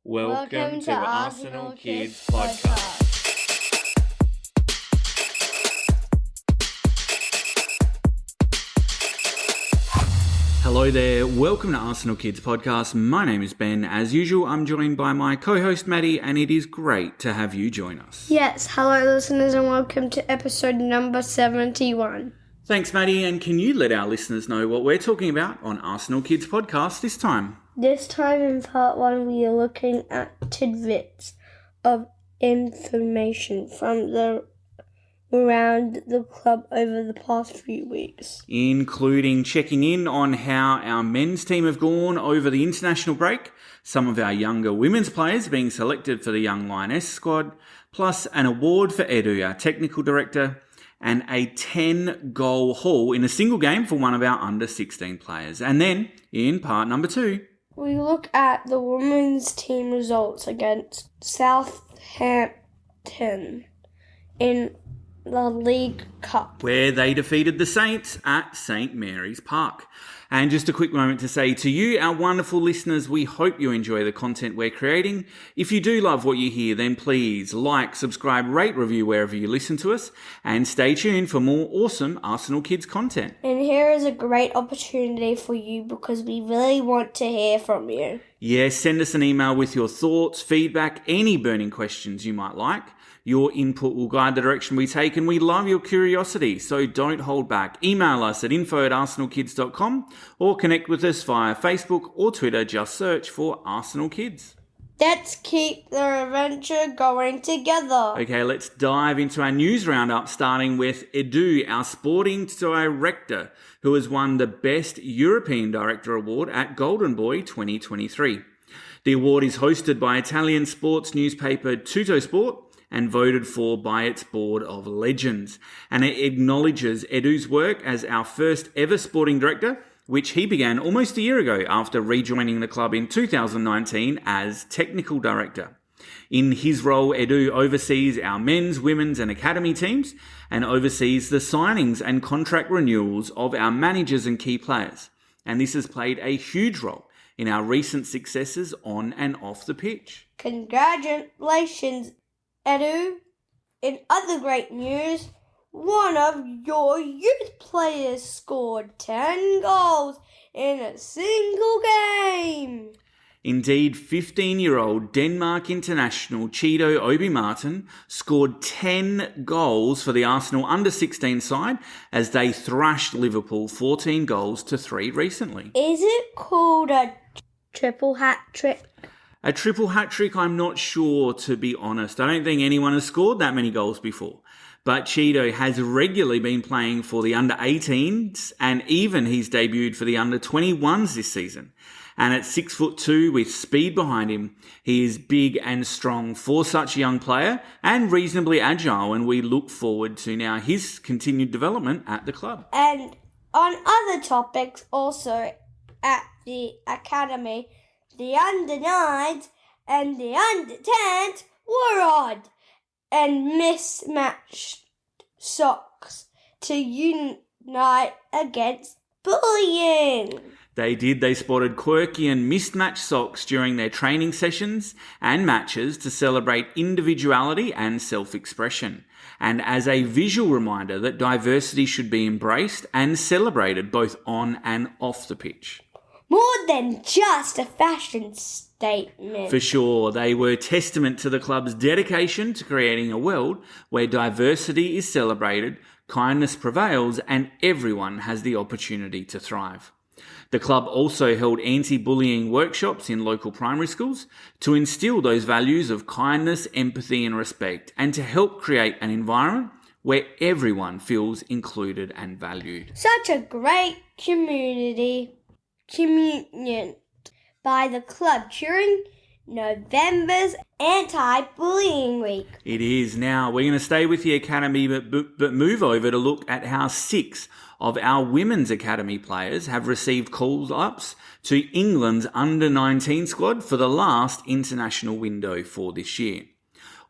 Welcome to Arsenal Kids Podcast. Hello there, welcome to Arsenal Kids Podcast. My name is Ben. As usual, I'm joined by my co-host Madi, and it is great to have you join us. Yes, hello listeners and welcome to episode number 71. Thanks, Madi, and can you let our listeners know what we're talking about on Arsenal Kids Podcast this time? This time in part 1 we are looking at tidbits of information from around the club over the past few weeks. Including checking in on how our men's team have gone over the international break, some of our younger women's players being selected for the Young Lionesses squad, plus an award for Edu, our technical director, and a 10-goal haul in a single game for one of our under-16 players. And then, in part number 2, we look at the women's team results against Southampton in the League Cup, where they defeated the Saints at St Mary's Park. And just a quick moment to say to you, our wonderful listeners, we hope you enjoy the content we're creating. If you do love what you hear, then please like, subscribe, rate, review wherever you listen to us, and stay tuned for more awesome Arsenal Kids content. And here is a great opportunity for you because we really want to hear from you. Yes, send us an email with your thoughts, feedback, any burning questions you might like. Your input will guide the direction we take, and we love your curiosity, so don't hold back. Email us at info@arsenalkids.com or connect with us via Facebook or Twitter. Just search for Arsenal Kids. Let's keep the adventure going together. Okay, let's dive into our news roundup, starting with Edu, our sporting director, who has won the Best European Director Award at Golden Boy 2023. The award is hosted by Italian sports newspaper Tuttosport and voted for by its board of legends. And it acknowledges Edu's work as our first ever sporting director, which he began almost a year ago after rejoining the club in 2019 as technical director. In his role, Edu oversees our men's, women's and academy teams and oversees the signings and contract renewals of our managers and key players. And this has played a huge role in our recent successes on and off the pitch. Congratulations, Edu. In other great news, one of your youth players scored 10 goals in a single game. Indeed, 15-year-old Denmark international Cheeto Obi-Martin scored 10 goals for the Arsenal under-16 side as they thrashed Liverpool 14 goals to 3 recently. Is it called a triple hat-trick? A triple hat-trick, I'm not sure, to be honest. I don't think anyone has scored that many goals before. But Cheeto has regularly been playing for the under-18s and even he's debuted for the under-21s this season. And at 6'2" with speed behind him, he is big and strong for such a young player and reasonably agile, and we look forward to now his continued development at the club. And on other topics also at the academy, the under-9s and the under-10s were odd and mismatched socks to unite against bullying. They did. They spotted quirky and mismatched socks during their training sessions and matches to celebrate individuality and self-expression, and as a visual reminder that diversity should be embraced and celebrated both on and off the pitch. More than just a fashion statement. For sure, they were testament to the club's dedication to creating a world where diversity is celebrated, kindness prevails, and everyone has the opportunity to thrive. The club also held anti-bullying workshops in local primary schools to instill those values of kindness, empathy, and respect, and to help create an environment where everyone feels included and valued. Such a great communion by the club during November's anti-bullying week. It is. Now, we're going to stay with the academy, but move over to look at how 6 of our women's academy players have received call-ups to England's under-19 squad for the last international window for this year.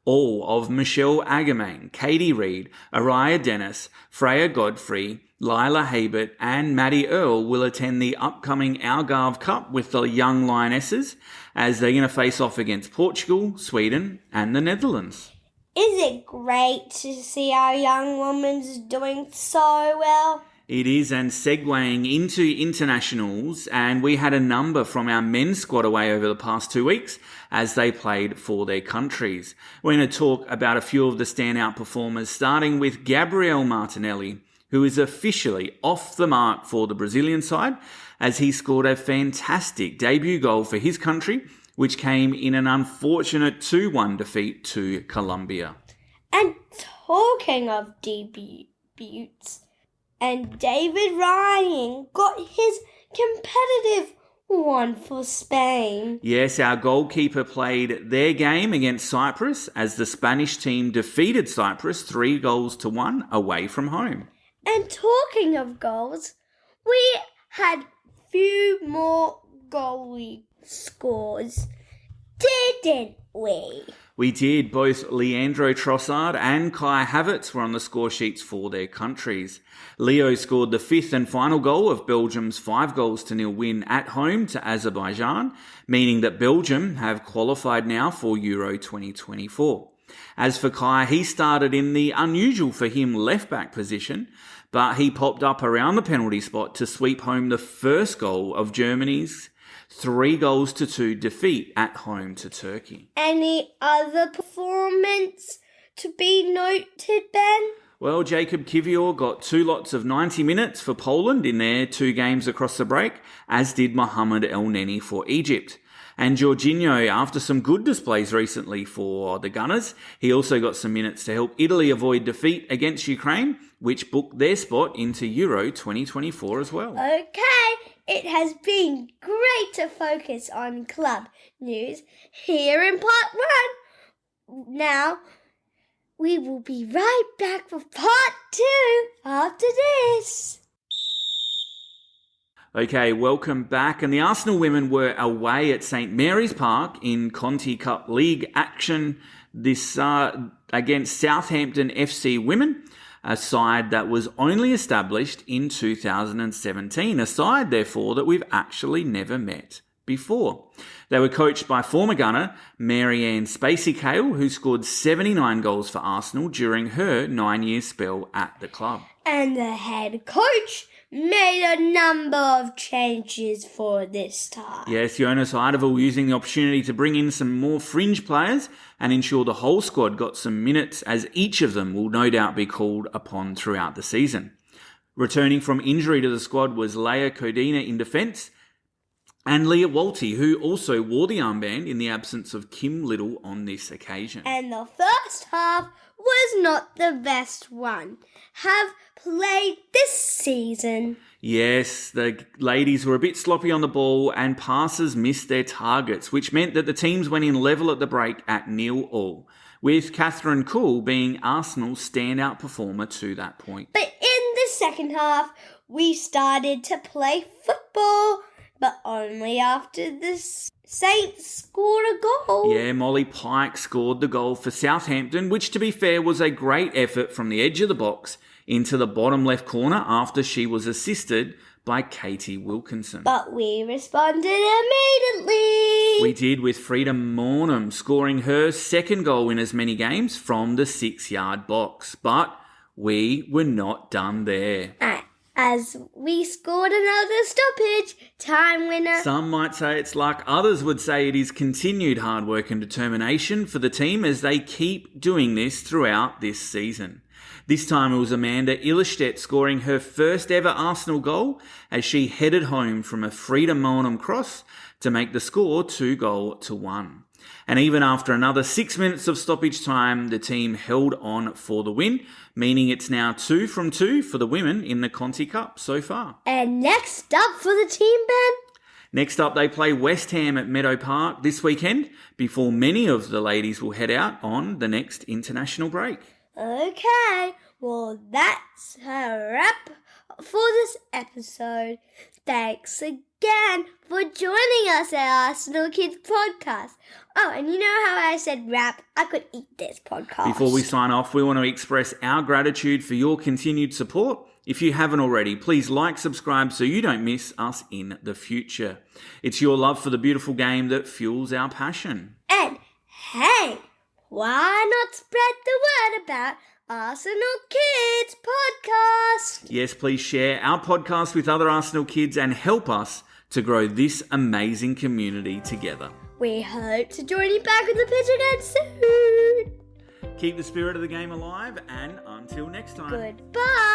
All of Michelle Agermain, Katie Reid, Araya Dennis, Freya Godfrey, Lila Habert and Madi Earl will attend the upcoming Algarve Cup with the Young Lionesses, as they're going to face off against Portugal, Sweden and the Netherlands. Is it great to see our young women's doing so well? It is, and segueing into internationals, and we had a number from our men's squad away over the past 2 weeks as they played for their countries. We're going to talk about a few of the standout performers, starting with Gabriel Martinelli, who is officially off the mark for the Brazilian side, as he scored a fantastic debut goal for his country, which came in an unfortunate 2-1 defeat to Colombia. And talking of debuts, and David Ryan got his competitive one for Spain. Yes, our goalkeeper played their game against Cyprus as the Spanish team defeated Cyprus 3-1 away from home. And talking of goals, we had few more goalie scores, didn't we? We did. Both Leandro Trossard and Kai Havertz were on the score sheets for their countries. Leo scored the fifth and final goal of Belgium's 5-0 win at home to Azerbaijan, meaning that Belgium have qualified now for Euro 2024. As for Kai, he started in the unusual for him left-back position, but he popped up around the penalty spot to sweep home the first goal of Germany's 3-2 defeat at home to Turkey. Any other performance to be noted, Ben? Well, Jacob Kivior got 2 lots of 90 minutes for Poland in their 2 games across the break, as did Mohamed El Neni for Egypt. And Jorginho, after some good displays recently for the Gunners, he also got some minutes to help Italy avoid defeat against Ukraine, which booked their spot into Euro 2024 as well. Okay, it has been great to focus on club news here in part 1. Now, we will be right back for part 2 after this. Okay, welcome back. And the Arsenal women were away at St Mary's Park in Conti Cup League action this against Southampton FC women, a side that was only established in 2017, a side, therefore, that we've actually never met before. They were coached by former gunner Marianne Spacey-Cale, who scored 79 goals for Arsenal during her 9-year spell at the club. And the head coach made a number of changes for this time. Yes, Jonas Eidevall using the opportunity to bring in some more fringe players and ensure the whole squad got some minutes, as each of them will no doubt be called upon throughout the season. Returning from injury to the squad was Leia Codina in defence, and Leah Walty, who also wore the armband in the absence of Kim Little on this occasion. And the first half was not the best one have played this season. Yes, the ladies were a bit sloppy on the ball and passes missed their targets, which meant that the teams went in level at the break at 0-0, with Catherine Cool being Arsenal's standout performer to that point. But in the second half, we started to play football, but only after the Saints scored a goal. Yeah, Molly Pike scored the goal for Southampton, which to be fair was a great effort from the edge of the box into the bottom left corner after she was assisted by Katie Wilkinson. But we responded immediately. We did, with Frida Mornham scoring her second goal in as many games from the 6-yard box. But we were not done there, as we scored another stoppage time winner. Some might say it's luck, others would say it is continued hard work and determination for the team as they keep doing this throughout this season. This time it was Amanda Illerstedt scoring her first ever Arsenal goal as she headed home from a Frida Mornham cross to make the score 2-1. And even after another 6 minutes of stoppage time, the team held on for the win, meaning it's now 2 from 2 for the women in the Conti Cup so far. And next up for the team, Ben? Next up, they play West Ham at Meadow Park this weekend before many of the ladies will head out on the next international break. Okay, well that's a wrap for this episode. Thanks again for joining us at Arsenal Kids Podcast. Oh, and you know how I said wrap? I could eat this podcast. Before we sign off, we want to express our gratitude for your continued support If you haven't already, please like, subscribe so you don't miss us in the future. It's your love for the beautiful game that fuels our passion. And hey, why not spread the word about Arsenal Kids Podcast? Yes, please share our podcast with other Arsenal kids and help us to grow this amazing community together. We hope to join you back on the pitch again soon. Keep the spirit of the game alive, and until next time. Goodbye.